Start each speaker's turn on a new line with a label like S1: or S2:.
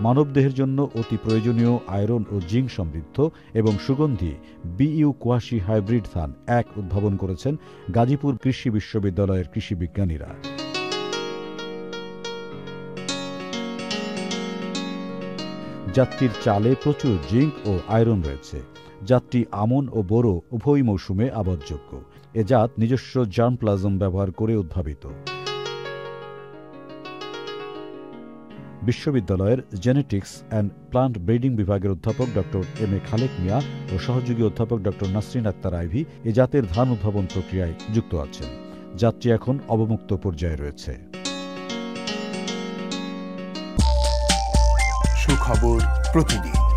S1: মানবদেহের জন্য অতি প্রয়োজনীয় আয়রন ও জিঙ্ক সমৃদ্ধ এবং সুগন্ধি বিইউ কোয়াশি হাইব্রিড ধান ১ উদ্ভাবন করেছেন গাজীপুর কৃষি বিশ্ববিদ্যালয়ের কৃষি বিজ্ঞানীরা। জাতটির চালে প্রচুর জিঙ্ক ও আয়রন রয়েছে। জাতটি আমন ও বোরো উভয় মৌসুমে আবাদযোগ্য। এ জাত নিজস্ব জার্মপ্লাজম ব্যবহার করে উদ্ভাবিত। বিশ্ববিদ্যালয়ের জেনেটিক্স অ্যান্ড প্লান্ট ব্রিডিং বিভাগের অধ্যাপক ডক্টর এম এ খালেক মিয়া ও সহযোগী অধ্যাপক ডক্টর নাসরিন আক্তার আইভী এ জাতের ধান উদ্ভাবন প্রক্রিয়ায় যুক্ত আছেন। জাতটি এখন অবমুক্ত পর্যায়ে রয়েছে।
S2: সুখবর প্রতিদিন।